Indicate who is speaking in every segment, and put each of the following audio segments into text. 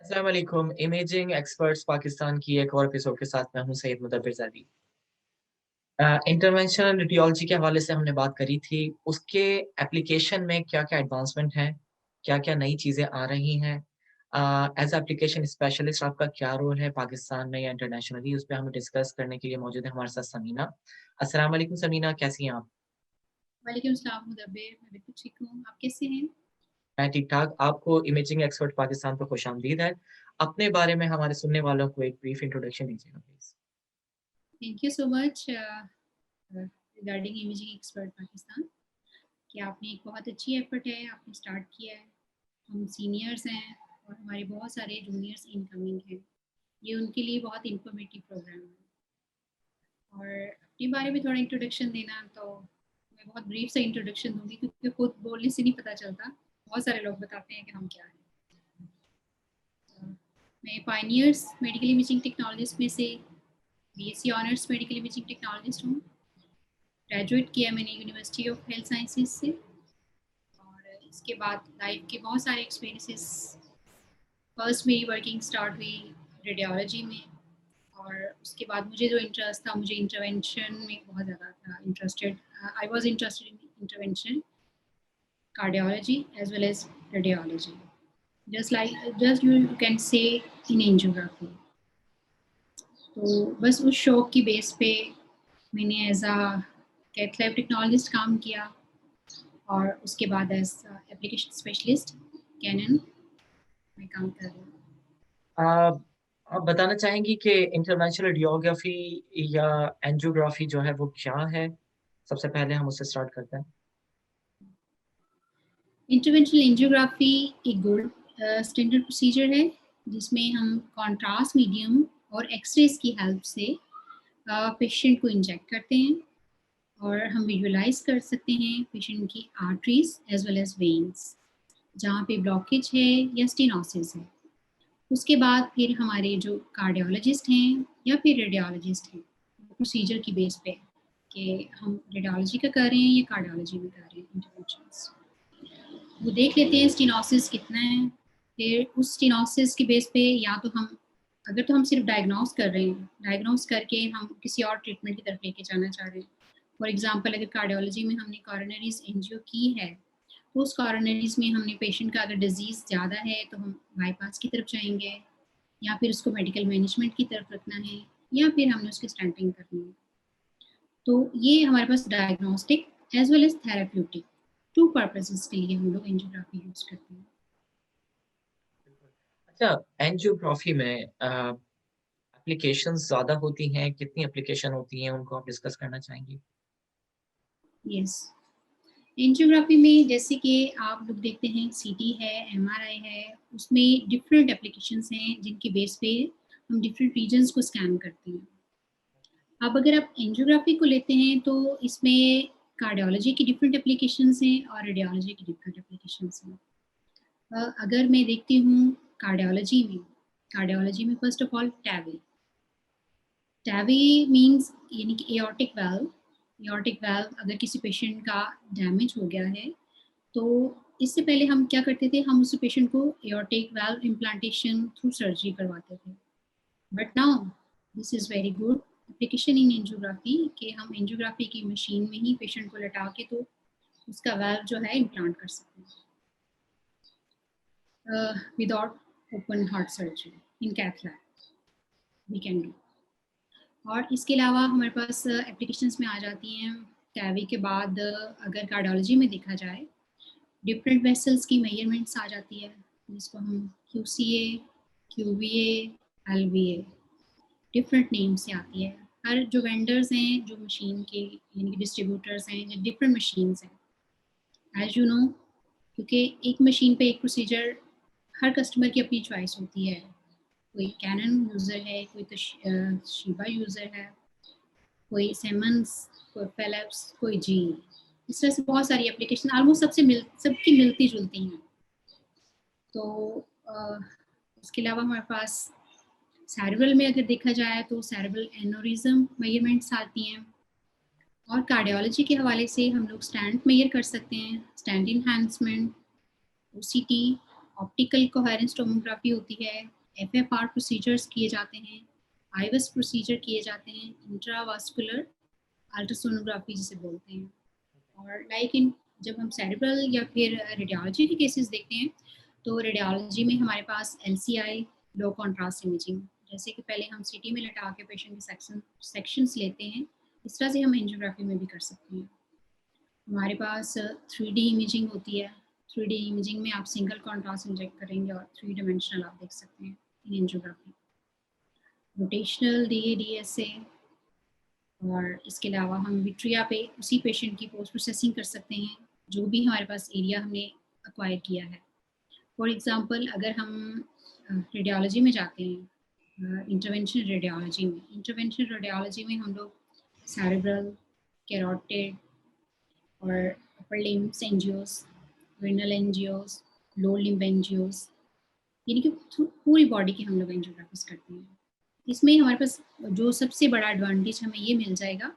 Speaker 1: अस्सलाम वालेकुम। Imaging experts Pakistan की एक और एपिसोड के साथ मैं हूं सैयद मुदब्बिर ज़ादी। इंटरवेंशनल रेडियोलॉजी के हवाले से हमने बात करी थी। उसके एप्लीकेशन में क्या-क्या एडवांसमेंट है, क्या-क्या नई चीज़ें आ रही हैं। एज़ एप्लीकेशन स्पेशलिस्ट आपका क्या रोल है पाकिस्तान में या इंटरनेशनली, उस पे हमें डिस्कस करने के लिए मौजूद है हमारे साथ समीना। अस्सलाम वालेकुम समीना, कैसी हैं आप?
Speaker 2: वालेकुम सलाम मुदब्बिर, मैं बिल्कुल ठीक हूँ। आप कैसे हैं?
Speaker 1: मैं ठीक-ठाक। आपको इमेजिंग एक्सपर्ट पाकिस्तान पे खुशामदीद है। अपने बारे में हमारे सुनने वालों को एक ब्रीफ इंट्रोडक्शन दीजिएगा please.
Speaker 2: Thank you so much regarding imaging expert Pakistan कि आपने एक बहुत अच्छी एफर्ट है, आपने स्टार्ट किया है। हम सीनियर्स हैं और हमारे बहुत सारे जूनियर्स इनकमिंग हैं। ये उनके लिए बहुत इन्फॉर्मेटिव प्रोग्राम है। और अपने बारे में थोड़ा इंट्रोडक्शन देना तो मैं बहुत ब्रीफ सा इंट्रोडक्शन दूँगी क्योंकि खुद बोलने से नहीं पता चलता। बहुत सारे लोग बताते हैं कि हम क्या हैं। अ, मैं पायनियर्स मेडिकल इमेजिंग टेक्नोलॉजिस्ट में से BSc honours medical imaging technologist हूँ। ग्रेजुएट किया मैंने यूनिवर्सिटी ऑफ हेल्थ साइंसेज से और इसके बाद लाइफ के बहुत सारे एक्सपीरियंसेस। फर्स्ट मेरी वर्किंग स्टार्ट हुई रेडियोलॉजी में और उसके बाद मुझे जो इंटरेस्ट था, मुझे इंटरवेंशन में बहुत ज़्यादा था interested. I was interested in intervention, cardiology as well as radiology, just you can say in angiography. तो बस उस शौक की बेस पे मैंने as a cath lab technologist काम किया और उसके बाद एज एप्लीकेशन स्पेशलिस्ट कैनन में काम कर रही हूँ।
Speaker 1: आप आप बताना चाहेंगी कि इंटरवेंशनल रेडियोग्राफी या एंजियोग्राफी जो है वो क्या है? सबसे पहले हम उससे स्टार्ट करते हैं।
Speaker 2: इंटरवेंशनल एंजियोग्राफी एक गोल्ड स्टैंडर्ड प्रोसीजर है जिसमें हम कॉन्ट्रास्ट मीडियम और एक्सरेज की हेल्प से पेशेंट को इंजेक्ट करते हैं और हम विजुअलाइज कर सकते हैं पेशेंट की arteries as well as veins जहाँ पे ब्लॉकेज है या स्टेनोसिस है। उसके बाद फिर हमारे जो कार्डियोलॉजिस्ट हैं या फिर रेडियोलॉजिस्ट हैं, प्रोसीजर की बेस पे कि हम रेडियोलॉजी का कर रहे हैं या कार्डियोलॉजी में कर रहे हैं इंटरवेंशंस, वो देख लेते हैं स्टेनोसिस कितना है। फिर उस स्टेनोसिस की बेस पे या तो हम, अगर तो हम सिर्फ डायग्नोस कर रहे हैं, डायग्नोस करके हम किसी और ट्रीटमेंट की तरफ लेके जाना चाह रहे हैं। फॉर एग्जांपल अगर कार्डियोलॉजी में हमने कॉरोनरीज एंजियो की है तो उस कॉरोनरीज में हमने पेशेंट का अगर डिजीज़ ज़्यादा है तो हम बाईपास की तरफ जाएंगे या फिर उसको मेडिकल मैनेजमेंट की तरफ रखना है या फिर हमने उसकी स्टेंटिंग करनी है। तो ये हमारे पास diagnostic as well as therapeutic two purposes के लिए हम लोग एंजियोग्राफी यूज करते हैं।
Speaker 1: अच्छा, एंजियोग्राफी में एप्लीकेशंस ज़्यादा होती हैं, कितनी एप्लीकेशन होती हैं, उनको आप डिस्कस करना चाहेंगी?
Speaker 2: यस, एंजियोग्राफी में जैसे कि आप लोग देखते हैं सीटी है, एमआरआई है, उसमें डिफरेंट एप्लीकेशंस हैं जिनकी बेस पे हम डिफरेंट रीजन्स को स्कैन करते हैं। अब अगर आप एंजियोग्राफी को लेते हैं तो इसमें कार्डियोलॉजी की डिफरेंट एप्लीकेशंस हैं और रेडियोलॉजी की डिफरेंट एप्लीकेशंस हैं। अगर मैं देखती हूँ कार्डियोलॉजी में फर्स्ट ऑफ ऑल टैवी। टैवी मीन्स यानी कि एओर्टिक वाल्व। एओर्टिक वाल्व अगर किसी पेशेंट का डैमेज हो गया है तो इससे पहले हम क्या करते थे, हम उस पेशेंट को aortic valve implantation through surgery करवाते थे। But now this is very good application in angiography कि हम एंजियोग्राफी की मशीन में ही पेशेंट को लटा के तो उसका वाल्व जो है इम्प्लांट कर सकते हैं without open heart surgery in cath lab we can do. और इसके अलावा हमारे पास एप्लीकेशंस में आ जाती हैं टैवी के बाद अगर कार्डियोलॉजी में देखा जाए डिफरेंट वेसल्स की मेजरमेंट्स आ जाती है जिसको हम QCA, QVA, LVA different name से आती है। हर जो वेंडर्स हैं जो मशीन के यानी कि डिस्ट्रीब्यूटर्स हैं जो डिफरेंट मशीन्स हैं एज यू नो, क्योंकि एक मशीन पे एक प्रोसीजर हर कस्टमर की अपनी चॉइस होती है। कोई कैनन यूज़र है, कोई तो शिबा यूज़र है, कोई सेमंस, कोई फेलिप्स, कोई जी। इस तरह से बहुत सारी एप्लीकेशन ऑलमोस्ट सबकी मिलती जुलती हैं। तो इसके अलावा हमारे पास सेरेब्रल में अगर देखा जाए तो सेरेब्रल एनोरिज्म मेजरमेंट्स आती हैं और कार्डियोलॉजी के हवाले से हम लोग स्टेंट मेजर कर सकते हैं, stent enhancement, OCT optical coherence tomography होती है, एफएफआर प्रोसीजर्स किए जाते हैं, आईवेस प्रोसीजर किए जाते हैं, इंट्रावास्कुलर अल्ट्रासोनोग्राफी जिसे बोलते हैं। और लाइक इन जब हम सेरेब्रल या फिर रेडियोलॉजी के केसेस देखते हैं, तो रेडियोलॉजी में हमारे पास एलसीआई, लो कॉन्ट्रास्ट इमेजिंग, जैसे कि पहले हम सीटी में लटा के पेशेंट के सेक्शंस लेते हैं, इस तरह से हम एंजियोग्राफी में भी कर सकते हैं। हमारे पास 3D इमेजिंग होती है। 3D इमेजिंग में आप सिंगल कॉन्ट्रास्ट इंजेक्ट करेंगे और 3 डायमेंशनल आप देख सकते हैं इन एंजियोग्राफी। रोटेशनल डीएडीएसए, और इसके अलावा हम विट्रिया पे उसी पेशेंट की पोस्ट प्रोसेसिंग कर सकते हैं, जो भी हमारे पास एरिया हमने एक्वायर किया है। फॉर एग्जांपल अगर हम रेडियोलॉजी में जाते हैं, इंटरवेंशन रेडियोलॉजी में हम लोग सेरेब्रल, कैरोटिड और upper limbs angios, renal angios, lower limb angios, यानी कि पूरी बॉडी की हम लोग एंजियोग्राफीज करते हैं। इसमें हमारे पास जो सबसे बड़ा एडवांटेज हमें ये मिल जाएगा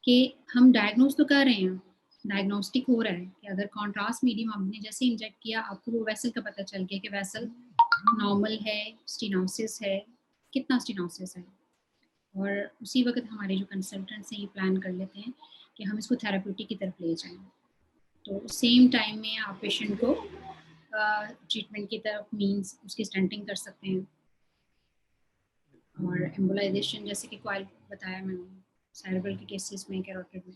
Speaker 2: कि हम डायग्नोज तो कर रहे हैं, डायग्नोस्टिक हो रहा है कि अगर कॉन्ट्रास्ट मीडियम आपने जैसे इंजेक्ट किया, आपको वो वेसल का पता चल गया कि वेसल नॉर्मल है, स्टेनोसिस है, कितना स्टेनोसिस है, और उसी वक्त हमारे जो कंसल्टेंट्स हैं ये प्लान कर लेते हैं कि हम इसको थेराप्यूटिक की तरफ ले जाएं। तो सेम टाइम में आप पेशेंट को ट्रीटमेंट की तरफ मीन्स उसकी स्टंटिंग कर सकते हैं, और एम्बोलाइजेशन जैसे कि कॉइल बताया मैंने सेरेब्रल के केसेस में, कैरोटिड में।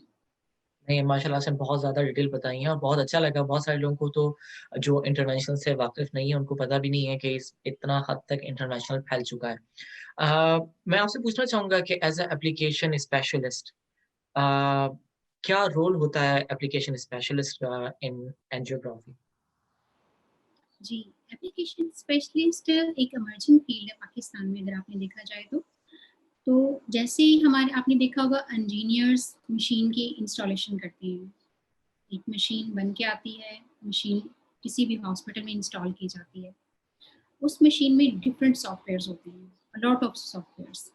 Speaker 1: नहीं, माशाल्लाह से बहुत ज़्यादा डिटेल बताई हैं और बहुत अच्छा लगा। बहुत सारे लोगों को तो जो इंटरनेशनल से वाकिफ़ नहीं है, उनको पता भी नहीं है कि इस इतना हद तक इंटरनेशनल फैल चुका है। मैं आपसे पूछना चाहूँगा कि एज़ अ एप्लीकेशन स्पेशलिस्ट अ, क्या रोल होता है एप्लीकेशन स्पेशलिस्ट का इन एंजियोग्राफी?
Speaker 2: जी, एप्लीकेशन स्पेशलिस्ट एक इमर्जिंग फील्ड है पाकिस्तान में, अगर आपने देखा जाए तो। तो जैसे ही हमारे आपने देखा होगा इंजीनियर्स मशीन की इंस्टॉलेशन करते हैं, एक मशीन बन के आती है, मशीन किसी भी हॉस्पिटल में इंस्टॉल की जाती है। उस मशीन में डिफरेंट सॉफ्टवेयर्स होते हैं, अ लॉट ऑफ सॉफ्टवेयर्स।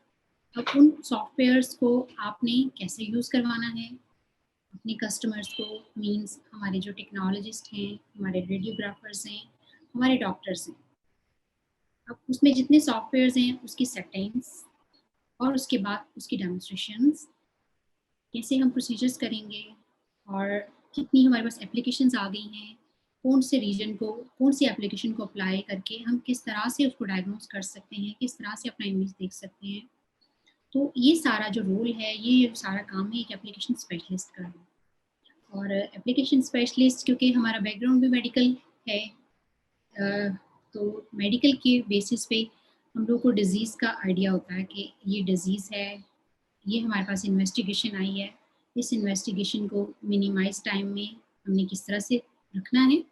Speaker 2: अब उन सॉफ्टवेयर्स को आपने कैसे यूज़ करवाना है अपने कस्टमर्स को, मीन्स हमारे जो टेक्नोलॉजिस्ट हैं, हमारे रेडियोग्राफर्स हैं, हमारे डॉक्टर्स हैं। अब उसमें जितने सॉफ्टवेयर्स हैं उसकी सेटिंग्स और उसके बाद उसकी डेमोन्स्ट्रेशंस, कैसे हम प्रोसीजर्स करेंगे, और कितनी हमारे पास एप्लीकेशंस आ गई हैं, कौन से रीजन को, कौन सी एप्लीकेशन को अप्लाई करके हम किस तरह से उसको डायग्नोज कर सकते हैं, किस तरह से अपना इमेज देख सकते हैं। तो ये सारा जो रोल है, ये सारा काम है एक एप्लीकेशन स्पेशलिस्ट का है। और एप्लीकेशन स्पेशलिस्ट क्योंकि हमारा बैकग्राउंड भी मेडिकल है, अ, तो मेडिकल के बेसिस पे हम लोग को डिज़ीज़ का आइडिया होता है कि ये डिज़ीज़ है, ये हमारे पास इन्वेस्टिगेशन आई है, इस इन्वेस्टिगेशन को मिनिमाइज़ टाइम में हमने किस तरह से रखना है,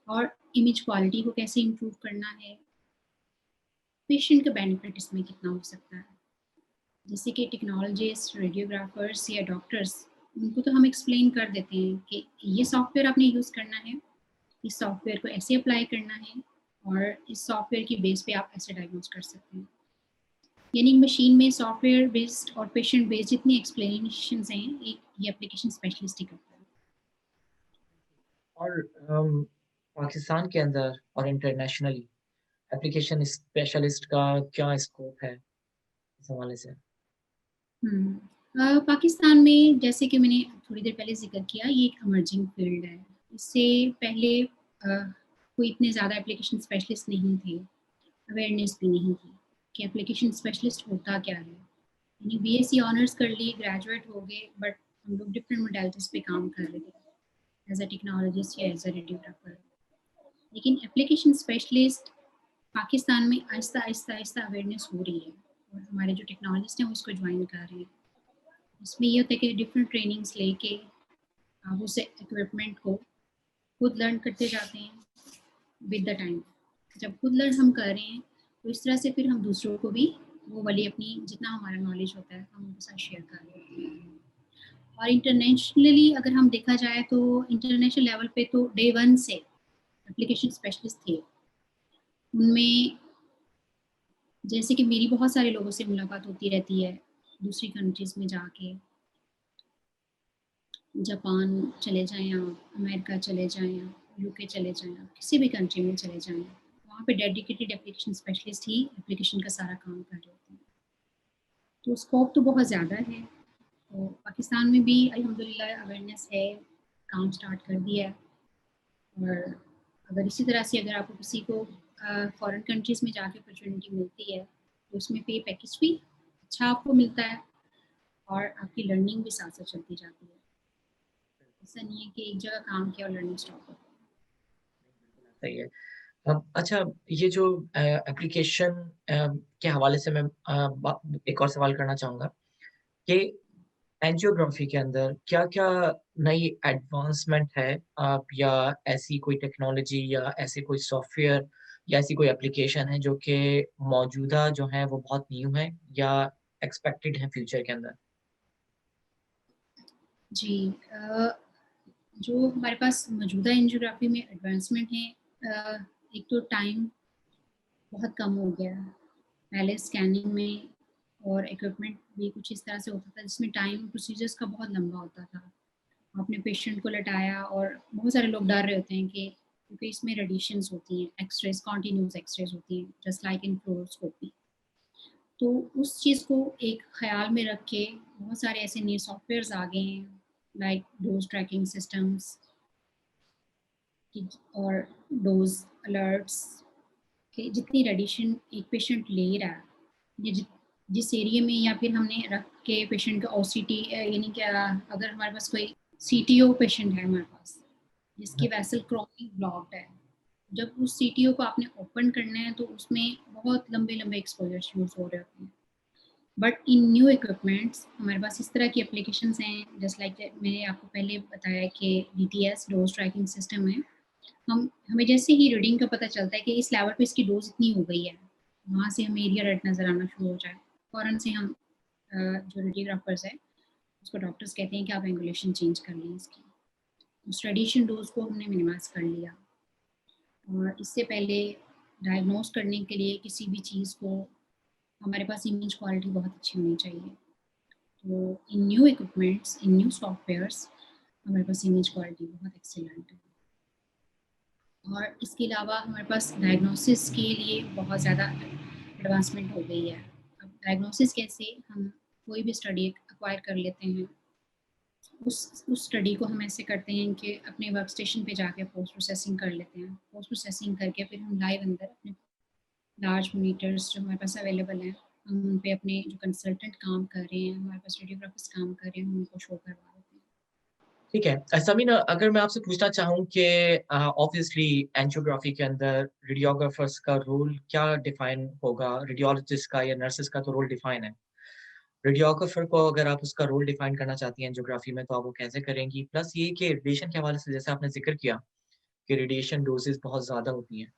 Speaker 2: और इमेज क्वालिटी को कैसे इम्प्रूव करना है, पेशेंट का बेनिफिट इसमें कितना हो सकता है। जैसे कि टेक्नोलॉजिस्ट, रेडियोग्राफर्स या डॉक्टर्स, उनको तो हम एक्सप्लेन कर देते हैं कि ये सॉफ्टवेयर आपने यूज़ करना है, इस सॉफ्टवेयर को ऐसे अप्लाई करना है, और इस सॉफ्टवेयर की बेस पे आप ऐसे डायग्नोज कर सकते हैं। यानी मशीन में सॉफ्टवेयर बेस्ड और पेशेंट बेस्ड जितनी एक्सप्लेनेशंस हैं, एक ये एप्लीकेशन स्पेशलिस्ट ही करता है।
Speaker 1: और पाकिस्तान के अंदर और इंटरनेशनली एप्लीकेशन स्पेशलिस्ट का क्या स्कोप है इस हवाले से?
Speaker 2: पाकिस्तान में जैसे कि मैंने थोड़ी देर पहले ज़िक्र किया, ये एक इमर्जिंग फील्ड है। इससे पहले कोई इतने ज़्यादा एप्लीकेशन स्पेशलिस्ट नहीं थे, अवेयरनेस भी नहीं थी कि एप्लीकेशन स्पेशलिस्ट होता क्या है। यानी बीएससी ऑनर्स कर ली, ग्रेजुएट हो गए, बट हम लोग डिफरेंट मोडेलिटीज़ पे काम कर रहे थे, एज़ अ टेक्नोलॉजिस्ट या एज़ अ रेडियोग्राफर। लेकिन एप्लीकेशन स्पेशलिस्ट पाकिस्तान में आहिस्ता-आहिस्ता अवेयरनेस हो रही है, और हमारे जो टेक्नोलॉजिस्ट हैं वो इसको ज्वाइन कर रहे हैं। इसमें ये होता है कि डिफरेंट ट्रेनिंग्स लेके आप उस इक्विपमेंट को खुद लर्न करते जाते हैं विद द टाइम। जब खुद लर्न हम कर रहे हैं, तो इस तरह से फिर हम दूसरों को भी वो वाली अपनी जितना हमारा नॉलेज होता है हम उनके साथ शेयर कर रहे हैं। और इंटरनेशनली अगर हम देखा जाए तो इंटरनेशनल लेवल पे तो डे वन से एप्लीकेशन स्पेशलिस्ट थे। उनमें जैसे कि मेरी बहुत सारे लोगों से मुलाकात होती रहती है दूसरी कंट्रीज़ में जाके, जापान चले जाएँ आप, अमेरिका चले जाएँ आप, यूके चले जाएँ, आप किसी भी कंट्री में चले जाएँ, वहाँ पे डेडिकेटेड एप्लीकेशन स्पेशलिस्ट ही एप्लीकेशन का सारा काम कर रहे होते हैं। तो स्कोप तो बहुत ज़्यादा है। तो पाकिस्तान में भी अल्हम्दुलिल्लाह अवेयरनेस है, काम स्टार्ट कर दिया है। और अगर इसी तरह से अगर आपको किसी को फॉरेन कंट्रीज़ में जाके अपॉर्चुनिटी मिलती है, तो उसमें पे पैकेज भी अच्छा आपको मिलता है और आपकी लर्निंग भी साथ-साथ चलती जाती है। ऐसा नहीं है कि एक जगह काम किया और लर्निंग स्टॉप हो गई।
Speaker 1: सही है। अच्छा, ये जो एप्लीकेशन के हवाले से मैं एक और सवाल करना चाहूँगा कि एंजियोग्राफी के अंदर क्या-क्या नई एडवांसमेंट है, या ऐसी कोई टेक्नोलॉजी या ऐसे कोई सॉफ्टवेयर या ऐसी कोई एप्लीकेशन है जो कि मौजूदा जो है वो बहुत न्यू है या एक्सपेक्टेड है फ्यूचर के अंदर?
Speaker 2: जी, जो हमारे पास मौजूदा एंजियोग्राफी में एडवांसमेंट है, एक तो टाइम बहुत कम हो गया है। पहले स्कैनिंग में और इक्विपमेंट भी कुछ इस तरह से होता था जिसमें टाइम प्रोसीजर्स का बहुत लंबा होता था। आपने पेशेंट को लेटाया और बहुत सारे लोग डर रहे होते हैं कि क्योंकि इसमें रेडिएशंस होती हैं, एक्स-रेज़ कंटीन्यूअस एक्स-रेज़ होती हैं, जस्ट लाइक इन फ्लोरोस्कोपी। तो उस चीज़ को एक ख़्याल में रख के बहुत सारे ऐसे नए सॉफ्टवेयर्स आ गए हैं, लाइक डोज़ ट्रैकिंग सिस्टम्स और डोज़ अलर्ट्स कि जितनी रेडिएशन एक पेशेंट ले रहा है या जिस एरिया में या फिर हमने रख के पेशेंट का ओसीटी यानी कि अगर हमारे पास कोई सीटीओ पेशेंट है हमारे पास जिसकी वेसल क्रॉनिक ब्लॉक्ड है, जब उस सीटीओ को आपने ओपन करना है तो उसमें बहुत लंबे लंबे एक्सपोजर्स यूज हो रहे होते हैं। बट इन न्यू इक्विपमेंट्स हमारे पास इस तरह की एप्लीकेशंस हैं, जस्ट लाइक मैंने आपको पहले बताया कि डीटीएस डोज ट्रैकिंग सिस्टम है। हमें जैसे ही रीडिंग का पता चलता है कि इस लेवल पे इसकी डोज़ इतनी हो गई है, वहाँ से हमें एरिया रेड नज़र आना शुरू हो जाए, फ़ौरन से हम जो रेडियोग्राफ़र्स हैं, उसको डॉक्टर्स कहते हैं कि आप एंगुलेशन चेंज कर लें इसकी। उस रेडिएशन डोज़ को हमने मिनिमाइज़ कर लिया और इससे पहले डायग्नोज़ करने के लिए किसी भी चीज़ को हमारे पास इमेज क्वालिटी बहुत अच्छी होनी चाहिए। तो इन न्यू इक्विपमेंट्स, इन न्यू सॉफ्टवेयर्स हमारे पास इमेज क्वालिटी बहुत एक्सीलेंट है। और इसके अलावा हमारे पास डायग्नोसिस के लिए बहुत ज़्यादा एडवांसमेंट हो गई है। अब डायग्नोसिस कैसे हम कोई भी स्टडी एक्वायर कर लेते हैं, उस स्टडी को हम ऐसे करते हैं कि अपने वर्क स्टेशन पे जाके पोस्ट प्रोसेसिंग कर लेते हैं। पोस्ट प्रोसेसिंग करके फिर हम लाइव अंदर अपने लार्ज मॉनिटर्स जो हमारे पास अवेलेबल हैं, हम उन पे अपने जो कंसल्टेंट काम कर रहे हैं, हमारे पास रेडियोग्राफर्स काम कर रहे हैं, हम उनको शो करवा देते हैं।
Speaker 1: ठीक है। समीना, अगर मैं आपसे पूछना चाहूँ कि ऑब्वियसली एंजियोग्राफी के अंदर रेडियोग्राफर्स का रोल क्या डिफाइन होगा? रेडियोलॉजिस्ट का या नर्सेस का तो रोल डिफाइन है। रेडियोग्राफर को अगर आप उसका रोल डिफाइन करना चाहती हैं एंजियोग्राफी में, तो आप वो कैसे करेंगी? प्लस ये कि रेडिएशन के हवाले से जैसे आपने ज़िक्र किया कि रेडिएशन डोज़ेज़ बहुत ज़्यादा होती हैं।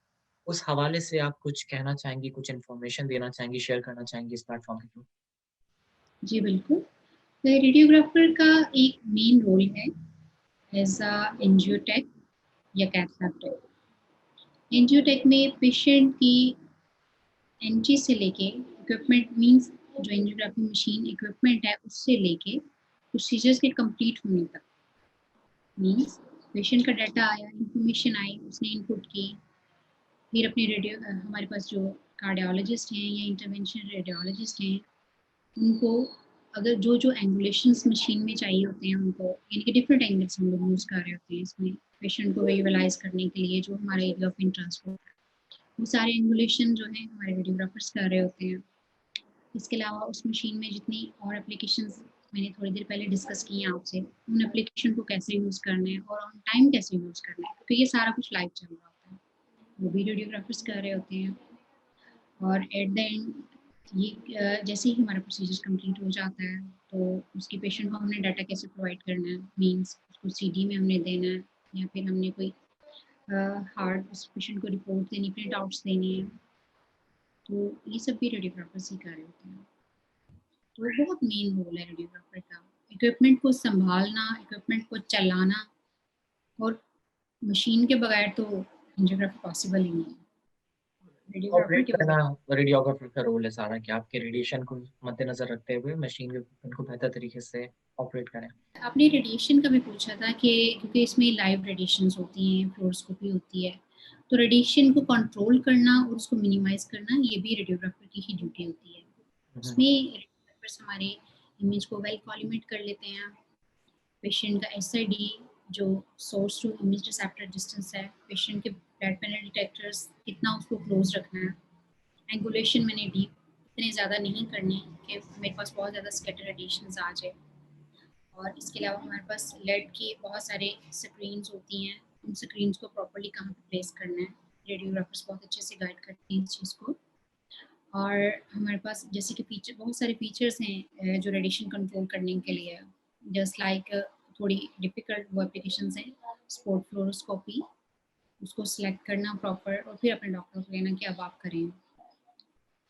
Speaker 1: उस हवाले से आप कुछ कहना चाहेंगी, कुछ इन्फॉर्मेशन देना चाहेंगी, शेयर करना चाहेंगी इस प्लेटफ़ॉर्म के थ्रू?
Speaker 2: जी, बिल्कुल। तो रेडियोग्राफर का एक मेन रोल है एज़ अ एंजियोटेक या कैथ लैब टेक। एंजियोटेक में पेशेंट की एंट्री से लेके इक्विपमेंट मीन्स जो एंजियोग्राफी मशीन इक्विपमेंट है उससे लेके प्रोसीजर्स के कंप्लीट होने तक, मीन्स पेशेंट का डाटा आया, इंफॉर्मेशन आई, उसने इनपुट की, फिर अपने हमारे पास जो कार्डियोलॉजिस्ट हैं या इंटरवेंशन रेडियोलॉजिस्ट हैं, उनको अगर जो एंगुलेशंस मशीन में चाहिए होते हैं उनको, यानी कि डिफरेंट एंगल्स हम लोग यूज़ कर रहे होते हैं इसमें पेशेंट को विजुअलाइज़ करने के लिए जो हमारा एरिया ऑफ इंटरेस्ट है, वो सारे एंगुलेशन जो है हमारे रेडियोग्राफर्स कर रहे होते हैं। इसके अलावा उस मशीन में जितनी और एप्लीकेशंस मैंने थोड़ी देर पहले डिस्कस की हैं आपसे, उन एप्लीकेशन को कैसे यूज़ करना है और ऑन टाइम कैसे यूज़ करना है, क्योंकि ये सारा कुछ लाइव चल रहा होता है। वो भी रेडियोग्राफर्स कर रहे होते हैं और एट द एंड ये जैसे ही हमारा प्रोसीजर कंप्लीट हो जाता है, तो उसके पेशेंट को हमने डाटा कैसे प्रोवाइड करना है, मीन्स उसको सीडी में हमने देना है या फिर हमने कोई हार्ड उस पेशेंट को रिपोर्ट देनी, प्रिंट आउट्स देनी है, तो ये सब भी रेडियोग्राफर्स ही कर रहे होते हैं। तो बहुत मेन रोल है रेडियोग्राफर का, इक्विपमेंट को संभालना, इक्विपमेंट को चलाना और मशीन के बगैर तो एंजियोग्राफी पॉसिबल ही नहीं है। रेडियोग्राफर
Speaker 1: ऑपरेट
Speaker 2: के
Speaker 1: करना
Speaker 2: बगैर।
Speaker 1: रेडियोग्राफर का रोल है सारा कि आपके रेडिएशन को मद्देनजर रखते हुए मशीन के इक्विपमेंट को बेहतर तरीके से ऑपरेट करें।
Speaker 2: आपने रेडिएशन का भी पूछा था कि क्योंकि इसमें लाइव रेडिएशंस होती हैं, फ्लोरोस्कोपी होती है, तो रेडिएशन को कंट्रोल करना और उसको मिनिमाइज करना ये भी रेडियोग्राफर की ही ड्यूटी होती है। उसमें रेडियोग्राफर्स हमारे इमेज को वेल कॉलीमेट कर लेते हैं। पेशेंट का एसआईडी जो source to image receptor distance है, पेशेंट के ब्लड पैनल डिटेक्टर्स कितना उसको क्लोज रखना है, एंगुलेशन मैंने डीप इतने ज़्यादा नहीं करने कि मेरे पास बहुत ज़्यादा स्कैटर रेडिएशंस आ जाए। और इसके अलावा हमारे पास लेड की बहुत सारे स्क्रीन्स होती हैं, उन स्क्रीन्स को प्रॉपर्ली कहाँ पे प्लेस करना है, रेडियोग्राफर्स बहुत अच्छे से गाइड करते हैं इस चीज़ को। और हमारे पास जैसे कि फीचर बहुत सारे फीचर्स हैं जो रेडिएशन कंट्रोल करने के लिए, जस्ट लाइक थोड़ी डिफिकल्ट वो एप्लीकेशंस हैं, स्पोर्ट फ्लोरोस्कोपी, उसको सिलेक्ट करना प्रॉपर और फिर अपने डॉक्टर को लेना कि अब आप करें।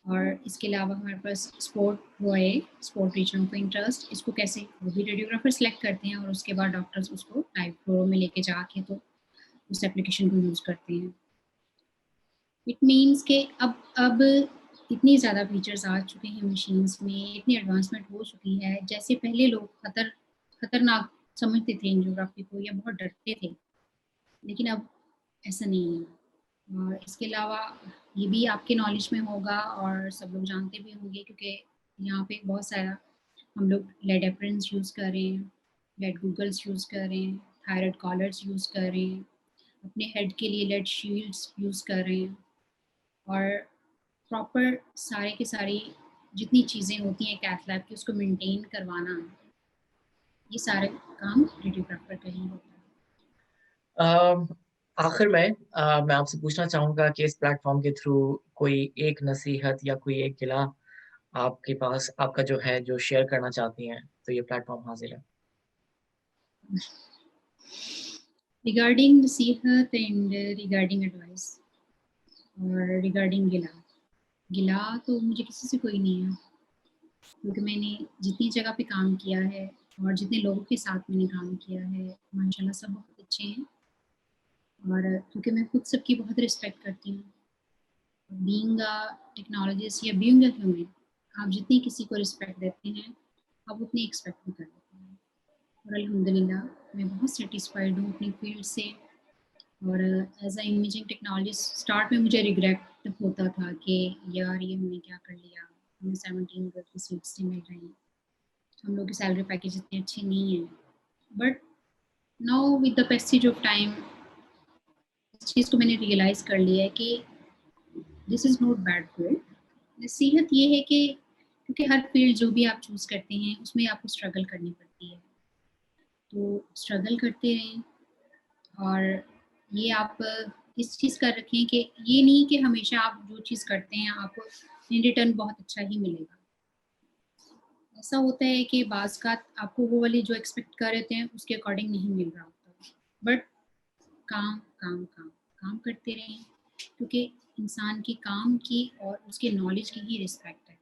Speaker 2: और इसके अलावा हमारे पास स्पोर्ट वो है, स्पोर्ट रीजन ऑफ इंटरेस्ट, इसको कैसे वो भी रेडियोग्राफर सेलेक्ट करते हैं और उसके बाद डॉक्टर्स उसको लाइव फ्लोर में लेके जाके तो उस एप्लीकेशन को यूज़ करते हैं। इट मीन्स के अब इतनी ज़्यादा फीचर्स आ चुके हैं मशीन्स में, इतनी एडवांसमेंट हो चुकी है, जैसे पहले लोग खतरनाक समझते थे एंजियोग्राफी को या बहुत डरते थे, लेकिन अब ऐसा नहीं है। और इसके अलावा ये भी आपके नॉलेज में होगा और सब लोग जानते भी होंगे क्योंकि यहाँ पे बहुत सारा हम लोग लेड एप्रन्स यूज़ कर रहे हैं, लेड गूगल्स यूज़ कर रहे हैं, थायराइड कॉलर्स यूज़ कर रहे हैं, अपने हेड के लिए लेड शील्ड्स यूज़ कर रहे हैं और प्रॉपर सारे के सारी जितनी चीज़ें होती हैं कैथ लैब की उसको मेंटेन करवाना, ये सारे काम रेडियोग्राफर का ही होता है।
Speaker 1: आखिर में मैं आपसे पूछना चाहूँगा कि इस प्लेटफ़ॉर्म के थ्रू कोई एक नसीहत या कोई एक गिला आपके पास आपका जो है, जो शेयर करना चाहती हैं, तो ये प्लेटफ़ॉर्म हाज़िर है।
Speaker 2: रिगार्डिंग नसीहत एंड रिगार्डिंग एडवाइस और रिगार्डिंग गिला, गिला तो मुझे किसी से कोई नहीं है क्योंकि मैंने जितनी जगह पे काम किया है और जितने लोगों के साथ मैंने काम किया है माशाल्लाह सब बहुत अच्छे हैं और क्योंकि मैं खुद सबकी बहुत रिस्पेक्ट करती हूँ। बीइंग अ टेक्नोलॉजिस्ट या बीइंग अ ह्यूमन, आप जितनी किसी को रिस्पेक्ट देते हैं, आप उतनी एक्सपेक्ट भी कर देते हैं और अल्हम्दुलिल्लाह मैं बहुत सैटिस्फाइड हूँ अपनी फील्ड से। और as a imaging technologist start में मुझे रिग्रेट होता था कि यार ये हमने क्या कर लिया, हमें 17 की सीट्स नहीं मिल रही, हम लोग की सैलरी पैकेज इतने अच्छे नहीं है। But now with the passage of time इस चीज़ को मैंने रियलाइज़ कर लिया है कि this is not bad field. नसीहत ये है कि क्योंकि हर फील्ड जो भी आप चूज़ करते हैं उसमें आपको स्ट्रगल करनी पड़ती है, तो स्ट्रगल करते रहें और ये आप इस चीज़ का रखें कि ये नहीं कि हमेशा आप जो चीज़ करते हैं आपको इन रिटर्न बहुत अच्छा ही मिलेगा। ऐसा होता है कि बाज़ का आपको वो वाली जो एक्सपेक्ट कर रहे थे उसके अकॉर्डिंग नहीं मिल रहा होता, बट काम काम काम काम करते रहें क्योंकि इंसान की काम की और उसके नॉलेज की ही रिस्पेक्ट है।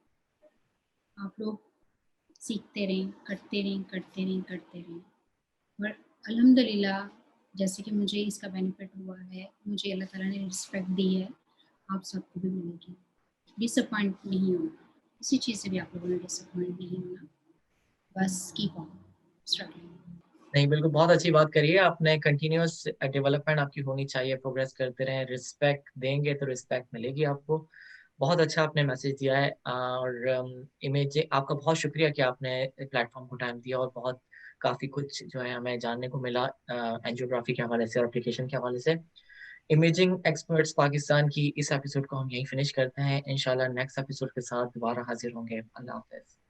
Speaker 2: आप लोग सीखते रहें, करते रहें, करते रहें, करते रहें और अल्हम्दुलिल्लाह जैसे कि मुझे इसका बेनिफिट हुआ है, मुझे अल्लाह ताला ने रिस्पेक्ट दी है, आप सबको भी मिलेगी। डिसअपॉइंट नहीं होना, किसी चीज़ से भी आप लोगों ने डिसअपॉइंट नहीं होना, बस कीप ऑन स्ट्रगलिंग।
Speaker 1: नहीं, बिल्कुल बहुत अच्छी बात करी है आपने। कंटिन्यूअस डेवलपमेंट आपकी होनी चाहिए, प्रोग्रेस करते रहें, रिस्पेक्ट देंगे तो रिस्पेक्ट मिलेगी आपको। बहुत अच्छा आपने मैसेज दिया है और इमेज आपका बहुत शुक्रिया कि आपने प्लेटफ़ॉर्म को टाइम दिया और बहुत काफ़ी कुछ जो है हमें जानने को मिला एंजियोग्राफी के हवाले से और एप्लीकेशन के हवाले से। इमेजिंग एक्सपर्ट्स पाकिस्तान की इस एपिसोड को हम यहीं फिनिश करते हैं। इंशाल्लाह नेक्स्ट एपिसोड के साथ दोबारा हाज़िर होंगे। अल्लाह हाफ़िज़।